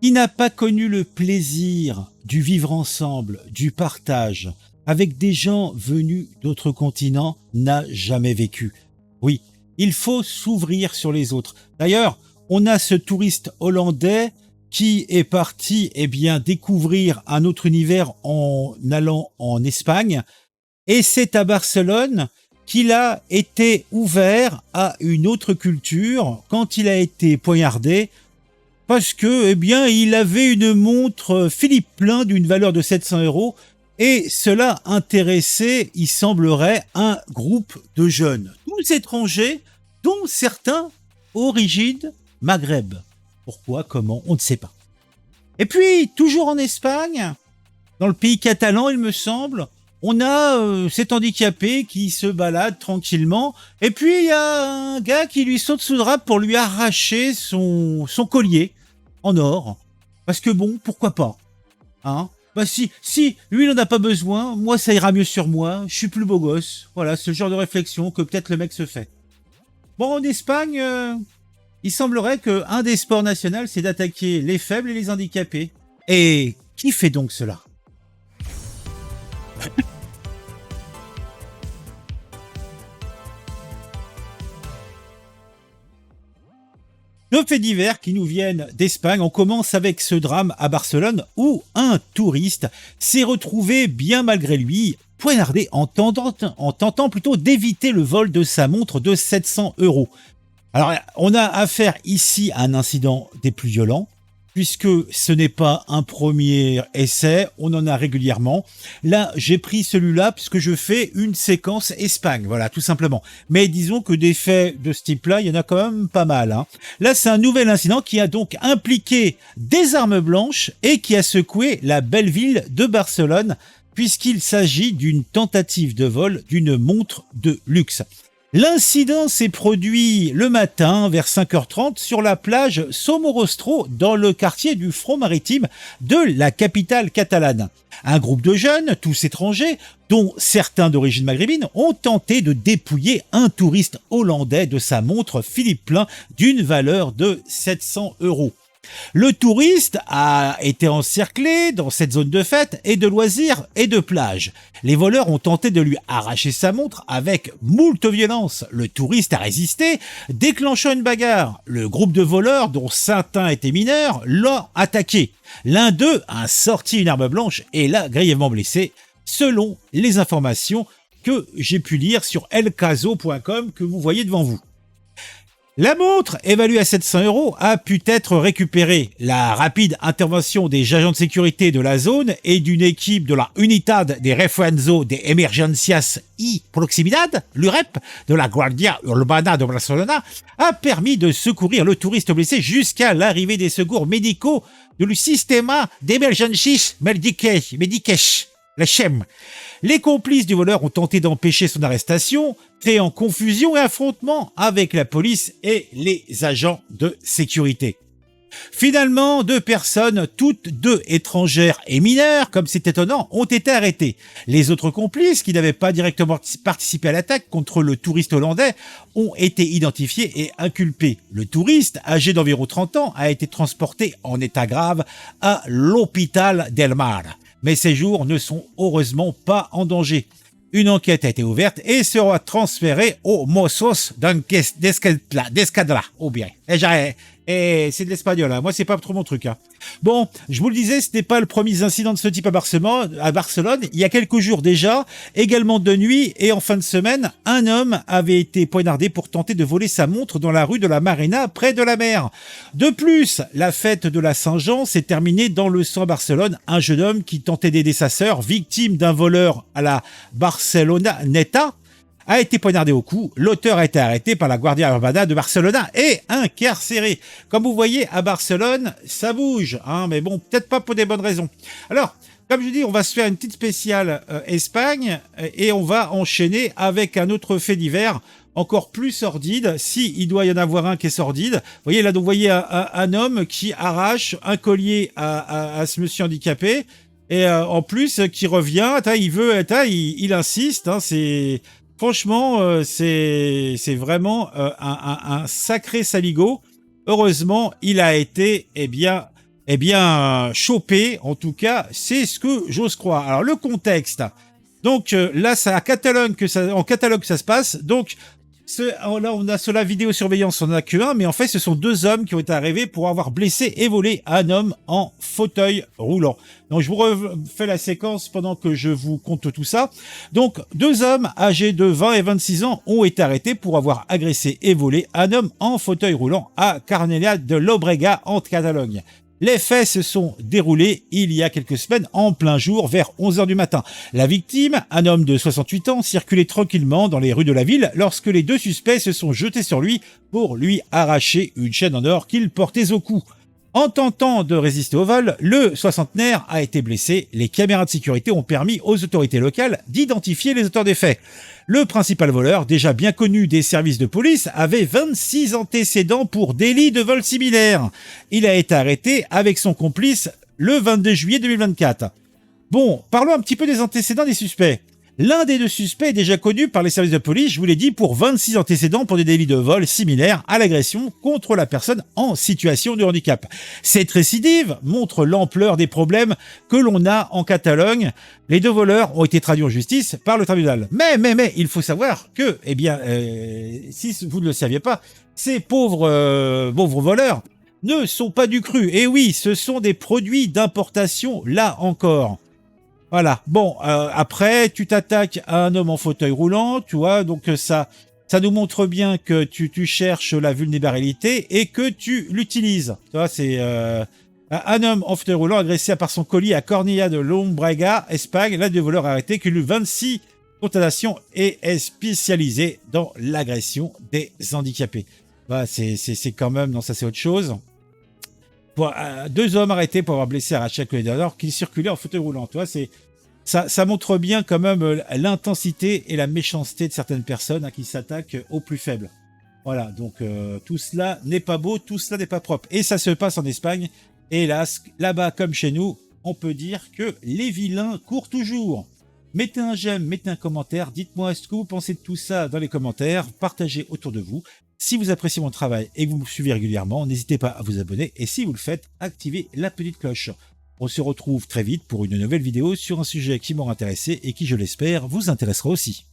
Qui n'a pas connu le plaisir du vivre ensemble, du partage, avec des gens venus d'autres continents, n'a jamais vécu. Oui, il faut s'ouvrir sur les autres. D'ailleurs, on a ce touriste hollandais qui est parti découvrir un autre univers en allant en Espagne. Et c'est à Barcelone qu'il a été ouvert à une autre culture quand il a été poignardé parce que, il avait une montre Philippe Plein d'une valeur de 700 euros et cela intéressait, il semblerait, un groupe de jeunes, tous étrangers, dont certains origines Maghreb. Pourquoi, comment, on ne sait pas. Et puis, toujours en Espagne, dans le pays catalan, il me semble, on a cet handicapé qui se balade tranquillement, et puis il y a un gars qui lui saute sous le drap pour lui arracher son collier en or. Parce que bon, pourquoi pas, hein? Bah si lui il en a pas besoin, moi ça ira mieux sur moi, je suis plus beau gosse. Voilà, c'est le genre de réflexion que peut-être le mec se fait. Bon, en Espagne, il semblerait que un des sports nationaux, c'est d'attaquer les faibles et les handicapés. Et qui fait donc cela? Deux faits divers qui nous viennent d'Espagne. On commence avec ce drame à Barcelone où un touriste s'est retrouvé, bien malgré lui, poignardé en tentant plutôt d'éviter le vol de sa montre de 700 euros. Alors, on a affaire ici à un incident des plus violents, puisque ce n'est pas un premier essai, on en a régulièrement. Là, j'ai pris celui-là puisque je fais une séquence Espagne, voilà, tout simplement. Mais disons que des faits de ce type-là, il y en a quand même pas mal, hein. Là, c'est un nouvel incident qui a donc impliqué des armes blanches et qui a secoué la belle ville de Barcelone, puisqu'il s'agit d'une tentative de vol d'une montre de luxe. L'incident s'est produit le matin vers 5h30 sur la plage Somorrostro dans le quartier du front maritime de la capitale catalane. Un groupe de jeunes, tous étrangers, dont certains d'origine maghrébine, ont tenté de dépouiller un touriste hollandais de sa montre Philippe Plein d'une valeur de 700 euros. Le touriste a été encerclé dans cette zone de fête et de loisirs et de plage. Les voleurs ont tenté de lui arracher sa montre avec moult violence. Le touriste a résisté, déclenchant une bagarre. Le groupe de voleurs, dont certains étaient mineurs, l'a attaqué. L'un d'eux a sorti une arme blanche et l'a grièvement blessé, selon les informations que j'ai pu lire sur elcaso.com que vous voyez devant vous. La montre, évaluée à 700 euros, a pu être récupérée. La rapide intervention des agents de sécurité de la zone et d'une équipe de la Unidad de Refuerzo de Emergencias y Proximidad, l'UREP, de la Guardia Urbana de Barcelona, a permis de secourir le touriste blessé jusqu'à l'arrivée des secours médicaux du Sistema d'Emergencies Mediques, la CHEM. Les complices du voleur ont tenté d'empêcher son arrestation, créant confusion et affrontement avec la police et les agents de sécurité. Finalement, deux personnes, toutes deux étrangères et mineures, comme c'est étonnant, ont été arrêtées. Les autres complices, qui n'avaient pas directement participé à l'attaque contre le touriste hollandais, ont été identifiés et inculpés. Le touriste, âgé d'environ 30 ans, a été transporté en état grave à l'hôpital del Mar. Mais ces jours ne sont heureusement pas en danger. Une enquête a été ouverte et sera transférée aux Mossos d'Escadra. Oh bien. Et c'est de l'espagnol, hein. Moi c'est pas trop mon truc, hein. Bon, je vous le disais, ce n'est pas le premier incident de ce type à Barcelone. Il y a quelques jours déjà, également de nuit et en fin de semaine, un homme avait été poignardé pour tenter de voler sa montre dans la rue de la Marina, près de la mer. De plus, la fête de la Saint-Jean s'est terminée dans le sang à Barcelone. Un jeune homme qui tentait d'aider sa sœur, victime d'un voleur à la Barcelona Neta, a été poignardé au cou. L'auteur a été arrêté par la Guardia Urbana de Barcelona et incarcéré. Comme vous voyez, à Barcelone, ça bouge, hein, mais bon, peut-être pas pour des bonnes raisons. Alors, comme je dis, on va se faire une petite spéciale Espagne et on va enchaîner avec un autre fait divers encore plus sordide, si il doit y en avoir un qui est sordide. Vous voyez là, donc vous voyez un homme qui arrache un collier à ce monsieur handicapé et en plus qui revient, il insiste, hein, c'est... Franchement, c'est vraiment un sacré saligo. Heureusement, il a été, eh bien, choper, en tout cas, c'est ce que j'ose croire. Alors, le contexte. Donc, là, c'est en Catalogne que ça se passe. Donc, là, on a sur la vidéosurveillance, on n'en a qu'un, mais en fait, ce sont deux hommes qui ont été arrivés pour avoir blessé et volé un homme en fauteuil roulant. Donc, je vous refais la séquence pendant que je vous conte tout ça. Donc, deux hommes âgés de 20 et 26 ans ont été arrêtés pour avoir agressé et volé un homme en fauteuil roulant à Cornellà de Llobregat, en Catalogne. Les faits se sont déroulés il y a quelques semaines en plein jour vers 11h du matin. La victime, un homme de 68 ans, circulait tranquillement dans les rues de la ville lorsque les deux suspects se sont jetés sur lui pour lui arracher une chaîne en or qu'il portait au cou. En tentant de résister au vol, le soixantenaire a été blessé. Les caméras de sécurité ont permis aux autorités locales d'identifier les auteurs des faits. Le principal voleur, déjà bien connu des services de police, avait 26 antécédents pour délits de vol similaires. Il a été arrêté avec son complice le 22 juillet 2024. Bon, parlons un petit peu des antécédents des suspects. L'un des deux suspects est déjà connu par les services de police, je vous l'ai dit, pour 26 antécédents pour des délits de vol similaires à l'agression contre la personne en situation de handicap. Cette récidive montre l'ampleur des problèmes que l'on a en Catalogne. Les deux voleurs ont été traduits en justice par le tribunal. Mais, il faut savoir que, si vous ne le saviez pas, ces pauvres voleurs ne sont pas du cru. Et oui, ce sont des produits d'importation, là encore. Voilà. Bon, après, tu t'attaques à un homme en fauteuil roulant, tu vois, donc ça nous montre bien que tu cherches la vulnérabilité et que tu l'utilises. Tu vois, c'est un homme en fauteuil roulant agressé par son colis à Cornellà de Llobregat, Espagne. L'un des voleurs arrêté qui eut 26 condamnations et est spécialisé dans l'agression des handicapés. Voilà, c'est quand même, non, ça c'est autre chose. Deux hommes arrêtés pour avoir blessé Rachel Collet alors qu'ils circulaient en fauteuil roulant. Tu vois, ça montre bien quand même l'intensité et la méchanceté de certaines personnes qui s'attaquent aux plus faibles. Voilà, donc tout cela n'est pas beau, tout cela n'est pas propre. Et ça se passe en Espagne. Et hélas, là-bas comme chez nous, on peut dire que les vilains courent toujours. Mettez un j'aime, mettez un commentaire, dites-moi ce que vous pensez de tout ça dans les commentaires, partagez autour de vous. Si vous appréciez mon travail et que vous me suivez régulièrement, n'hésitez pas à vous abonner et si vous le faites, activez la petite cloche. On se retrouve très vite pour une nouvelle vidéo sur un sujet qui m'aura intéressé et qui, je l'espère, vous intéressera aussi.